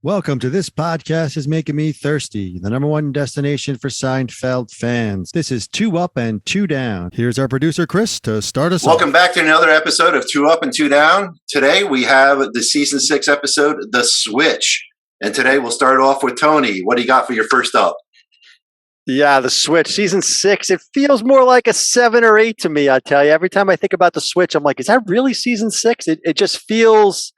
Welcome to This Podcast is Making Me Thirsty, the number one destination for Seinfeld fans. This is Two Up and Two Down. Here's our producer, Chris, to start us off. Welcome back to another episode of Two Up and Two Down. Today we have the season 6 episode, The Switch. And today we'll start off with Tony. What do you got for your first up? Yeah, The Switch, season 6. It feels more like a 7 or 8 to me, I tell you. Every time I think about The Switch, I'm like, is that really season 6? It just feels...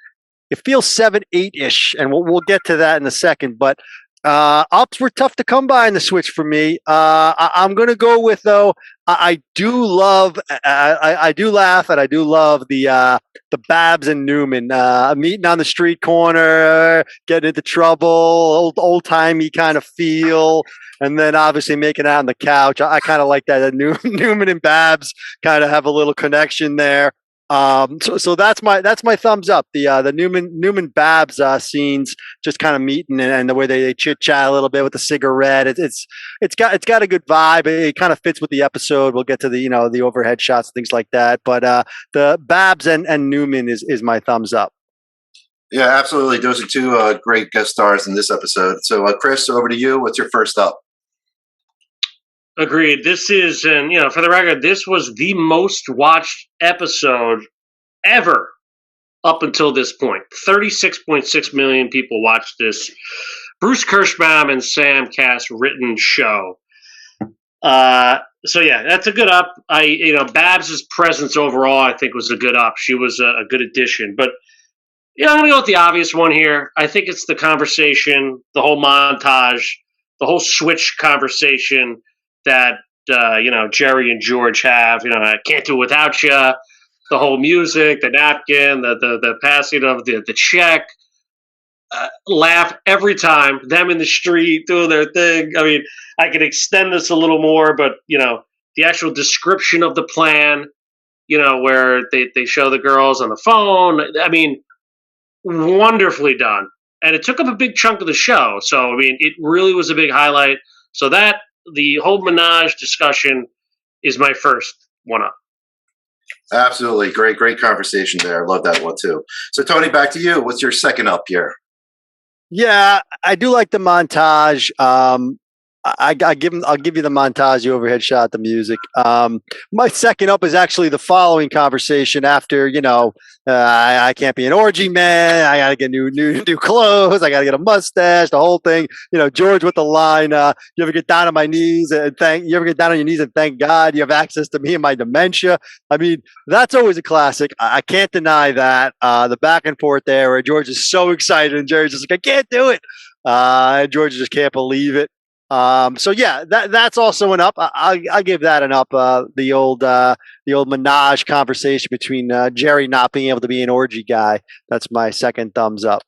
It feels 7, 8-ish, and we'll get to that in a second. But ups were tough to come by in the Switch for me. I'm going to go with, though, I do love, I do laugh, and I do love the Babs and Newman meeting on the street corner, getting into trouble, old timey kind of feel, and then obviously making out on the couch. I kind of like that. Newman and Babs kind of have a little connection there. So that's my thumbs up. The Newman Babs scenes, just kind of meeting and the way they chit chat a little bit with the cigarette. It's got a good vibe. It kind of fits with the episode. We'll get to the overhead shots and things like that. But the Babs and Newman is my thumbs up. Yeah, absolutely. Those are two great guest stars in this episode. So Chris, over to you. What's your first up? Agreed. This is, and for the record, this was the most watched episode ever up until this point. 36.6 million people watched this Bruce Kirschbaum and Sam Cass written show. So yeah, that's a good up. Babs's presence overall, I think, was a good up. She was a good addition. But I'm going to go with the obvious one here. I think it's the conversation, the whole montage, the whole Switch conversation that Jerry and George have. I can't do it without you. The whole music, the napkin, the passing of the check. Laugh every time. Them in the street doing their thing. I mean, I could extend this a little more, but the actual description of the plan. Where they show the girls on the phone. I mean, wonderfully done, and it took up a big chunk of the show. So I mean, it really was a big highlight. So that. The whole Menage discussion is my first one up. Absolutely. Great conversation there. I love that one too. So Tony, back to you. What's your second up here? Yeah, I do like the montage. I'll give you the montage, the overhead shot, the music. My second up is actually the following conversation after, I can't be an orgy man. I got to get new clothes. I got to get a mustache, the whole thing. George with the line, you ever get down on my knees and thank God you have access to me and my dementia. I mean, that's always a classic. I can't deny that. The back and forth there where George is so excited and Jerry's just like, I can't do it. And George just can't believe it. So yeah, that's also an up. I give that an up. The old Menage conversation between Jerry not being able to be an orgy guy. That's my second thumbs up.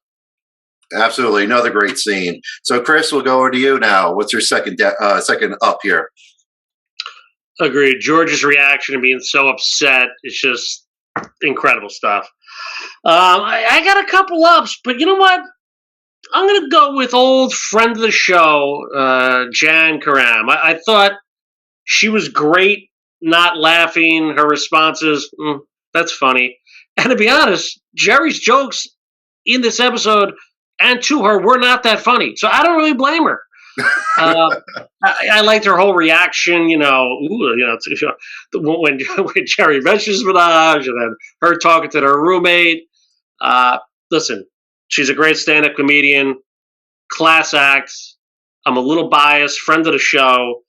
Absolutely, another great scene. So Chris, we'll go over to you now. What's your second up here? Agreed. George's reaction and being so upset is just incredible stuff. I got a couple ups, but you know what? I'm going to go with old friend of the show, Jan Karam. I thought she was great, not laughing. Her responses, that's funny. And to be honest, Jerry's jokes in this episode and to her were not that funny. So I don't really blame her. I liked her whole reaction, when Jerry mentions Menage and then her talking to her roommate. Listen. She's a great stand-up comedian, class acts. I'm a little biased, friend of the show,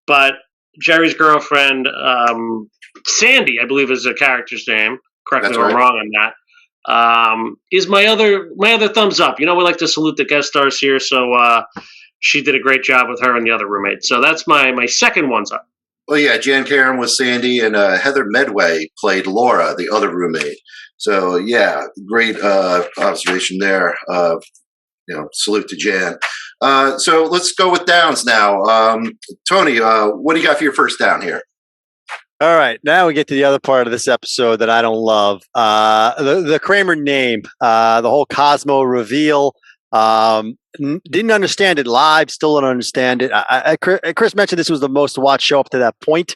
but Jerry's girlfriend, Sandy, I believe is the character's name. Correct me if I'm wrong on that. Is my other thumbs up. We like to salute the guest stars here, so she did a great job with her and the other roommate. So that's my second one's up. Well, yeah, Jan Karam was Sandy, and Heather Medway played Laura, the other roommate. So, yeah, great observation there. Salute to Jan. So let's go with downs now. Tony, what do you got for your first down here? All right, now we get to the other part of this episode that I don't love. The Kramer name, the whole Cosmo reveal. Didn't understand it live. Still don't understand it. Chris mentioned this was the most watched show up to that point.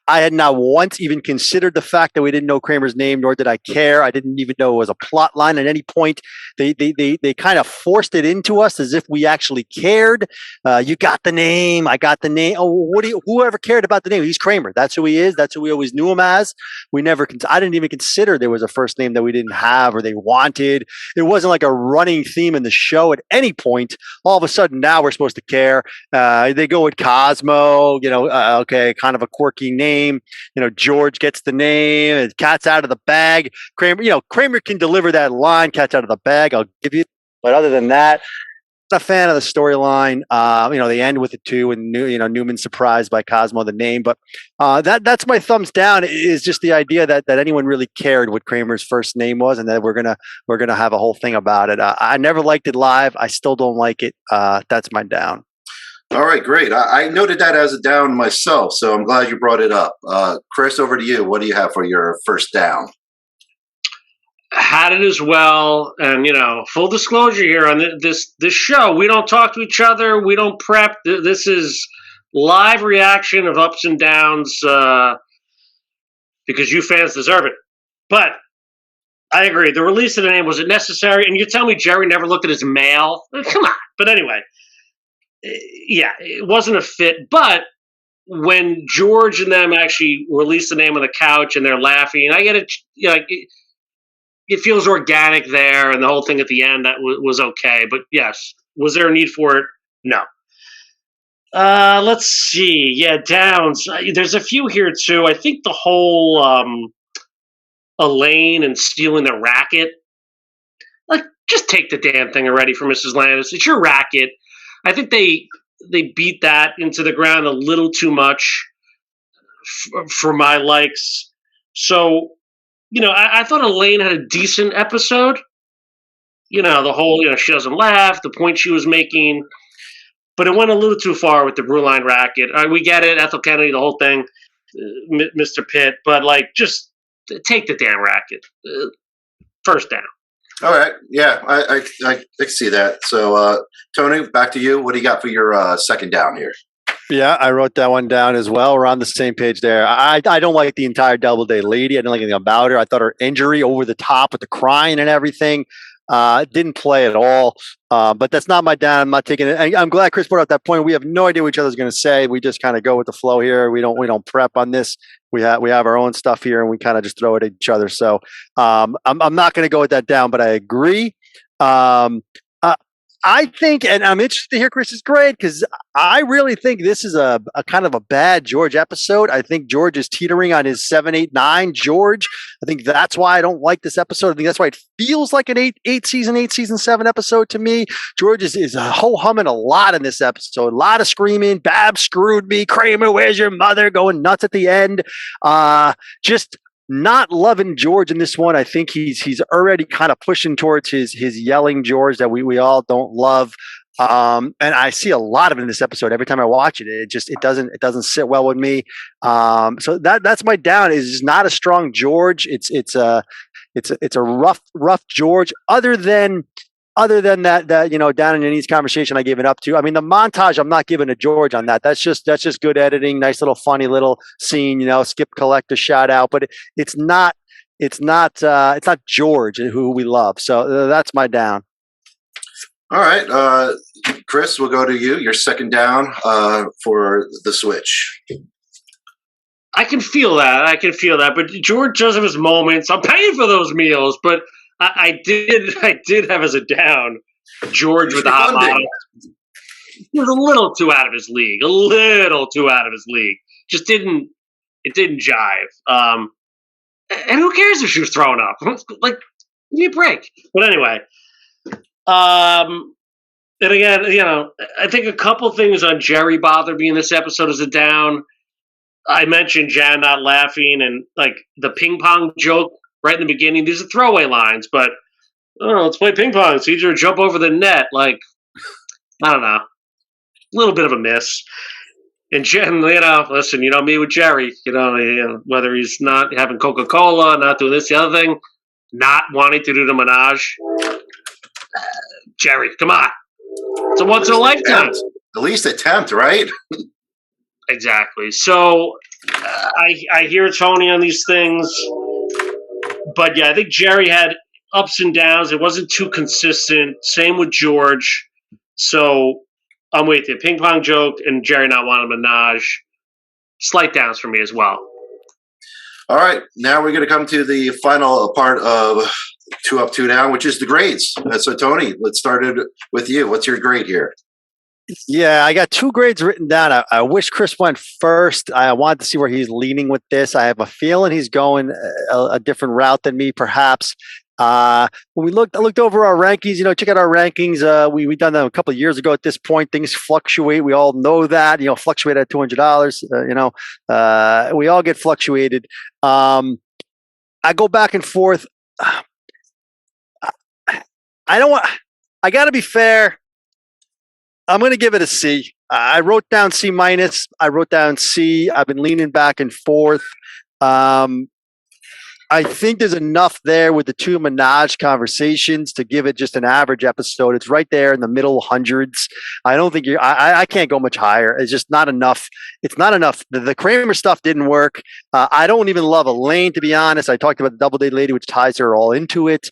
I had not once even considered the fact that we didn't know Kramer's name, nor did I care. I didn't even know it was a plot line at any point. They kind of forced it into us as if we actually cared. You got the name. I got the name. Oh, whoever cared about the name? He's Kramer. That's who he is. That's who we always knew him as. I didn't even consider there was a first name that we didn't have or they wanted. It wasn't like a running theme in the show at any point. All of a sudden, now we're supposed to care. They go with Cosmo, okay, kind of a quirky name. George gets the name. Cat's out of the bag. Kramer can deliver that line, cat's out of the bag. I'll give you. But other than that, not a fan of the storyline. They end with it too, and Newman's surprised by Cosmo, the name. But that's my thumbs down. Is just the idea that anyone really cared what Kramer's first name was, and that we're gonna have a whole thing about it. I never liked it live. I still don't like it. That's my down. All right, great. I noted that as a down myself, so I'm glad you brought it up. Chris, over to you. What do you have for your first down? Had it as well, and full disclosure here on this show, we don't talk to each other, we don't prep. This is live reaction of ups and downs because you fans deserve it. But I agree, the release of the name, was it necessary? And you tell me Jerry never looked at his mail? Come on. But anyway, yeah, it wasn't a fit. But when George and them actually released the name on the couch and they're laughing, I get it. It feels organic there, and the whole thing at the end that was okay. But yes, was there a need for it? No. Let's see. Yeah, downs. There's a few here too. I think the whole Elaine and stealing the racket. Like, just take the damn thing already from Mrs. Landis. It's your racket. I think they beat that into the ground a little too much for my likes. So. I thought Elaine had a decent episode. The whole, she doesn't laugh, the point she was making. But it went a little too far with the Brewline racket. We get it, Ethel Kennedy, the whole thing, Mr. Pitt. But, just take the damn racket. First down. All right. Yeah, I can see that. So, Tony, back to you. What do you got for your second down here? Yeah, I wrote that one down as well. We're on the same page there. I don't like the entire Doubleday lady. I didn't like anything about her. I thought her injury over the top with the crying and everything didn't play at all. But that's not my down. I'm not taking it. I'm glad Chris brought up that point. We have no idea what each other's going to say. We just kind of go with the flow here. We don't prep on this. We have our own stuff here, and we kind of just throw it at each other. So I'm not going to go with that down, but I agree. I think, and I'm interested to hear Chris's grade, because I really think this is a kind of a bad George episode. I think George is teetering on his 7, 8, 9 George. I think that's why I don't like this episode. I think that's why it feels like an 8 season 7 episode to me. George is ho-humming a lot in this episode. A lot of screaming. Bab screwed me. Kramer, where's your mother? Going nuts at the end. Just not loving George in this one. I think he's already kind of pushing towards his yelling George that we all don't love. And I see a lot of it in this episode. Every time I watch it, it doesn't sit well with me. So that's my down. Is just not a strong George. It's a rough George. Other than that, down in Denny's conversation, I gave it up to. I mean, the montage, I'm not giving a George on that. That's just good editing. Nice little funny little scene. Skip Collector shout out, but it's not George who we love. So that's my down. All right, Chris, we'll go to you. Your second down for the switch. I can feel that. But George does have his moments. I'm paying for those meals, but I did have as a down George with the hot model. He was a little too out of his league. Just didn't jive. And who cares if she was throwing up? Like, give me a break. But anyway, and again, I think a couple things on Jerry bothered me in this episode as a down. I mentioned Jan not laughing and like the ping pong joke right in the beginning. These are throwaway lines, but let's play ping pong. It's easier to jump over the net. Like, I don't know. A little bit of a miss. And Jen, listen, me with Jerry, whether he's not having Coca-Cola, not doing this, the other thing, not wanting to do the menage. Jerry, come on. It's a once in a lifetime. At least attempt, right? Exactly. So I hear Tony on these things, but yeah, I think Jerry had ups and downs. It wasn't too consistent. Same with George. So I'm with you. Ping pong joke and Jerry not wanting Menage. Slight downs for me as well. All right, now we're going to come to the final part of 2 Up, 2 Down, which is the grades. So, Tony, let's start it with you. What's your grade here? Yeah, I got 2 grades written down. I wish Chris went first. I wanted to see where he's leaning with this. I have a feeling he's going a different route than me, perhaps. When I looked over our rankings. Check out our rankings. We done them a couple of years ago. At this point, things fluctuate. We all know that. Fluctuate at $200. We all get fluctuated. I go back and forth. I got to be fair. I'm going to give it a C. I wrote down C minus. I wrote down C. I've been leaning back and forth. I think there's enough there with the 2 Menage conversations to give it just an average episode. It's right there in the middle hundreds. I don't think I can't go much higher. It's just not enough. It's not enough. The Kramer stuff didn't work. I don't even love Elaine, to be honest. I talked about the Doubleday Lady, which ties her all into it.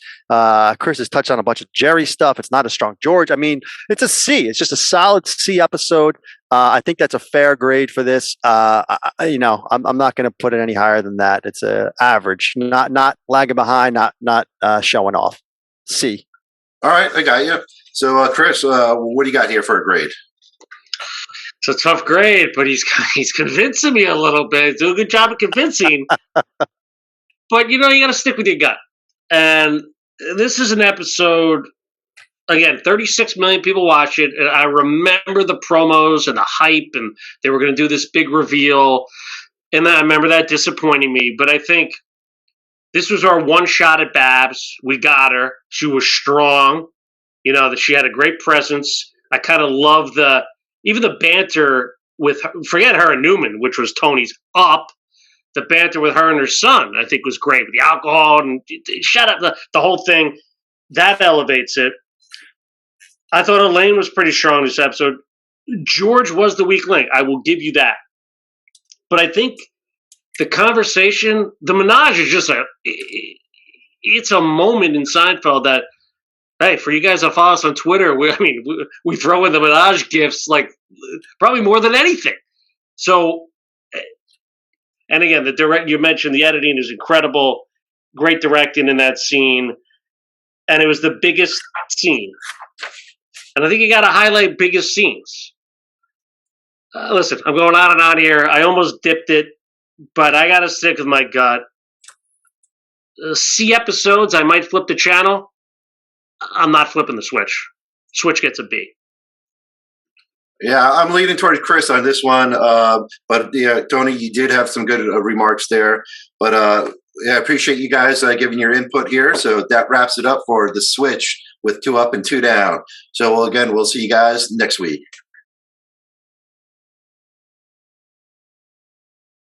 Chris has touched on a bunch of Jerry stuff. It's not a strong George. I mean, it's a C. It's just a solid C episode. I think that's a fair grade for this. I'm not going to put it any higher than that. It's a average, not lagging behind, not showing off. C. All right, I got you. So, Chris, what do you got here for a grade? It's a tough grade, but he's convincing me a little bit. He's doing a good job of convincing. But you got to stick with your gut. And this is an episode. Again, 36 million people watch it, and I remember the promos and the hype, and they were going to do this big reveal, and I remember that disappointing me. But I think this was our one shot at Babs. We got her. She was strong. That she had a great presence. I kind of love even the banter with her, forget her and Newman, which was Tony's up. The banter with her and her son, I think, was great with the alcohol and shut up the whole thing. That elevates it. I thought Elaine was pretty strong this episode. George was the weak link. I will give you that. But I think the conversation, the Menage is just it's a moment in Seinfeld that, hey, for you guys that follow us on Twitter, we throw in the Menage gifts like probably more than anything. So, and again, you mentioned the editing is incredible. Great directing in that scene. And it was the biggest scene. And I think you got to highlight biggest scenes. Listen, I'm going on and on here. I almost dipped it, but I got to stick with my gut. C episodes, I might flip the channel. I'm not flipping the switch. Switch gets a B. Yeah, I'm leaning towards Chris on this one. But yeah, Tony, you did have some good remarks there. But I appreciate you guys giving your input here. So that wraps it up for the Switch with 2 Up and 2 Down. So again, we'll see you guys next week.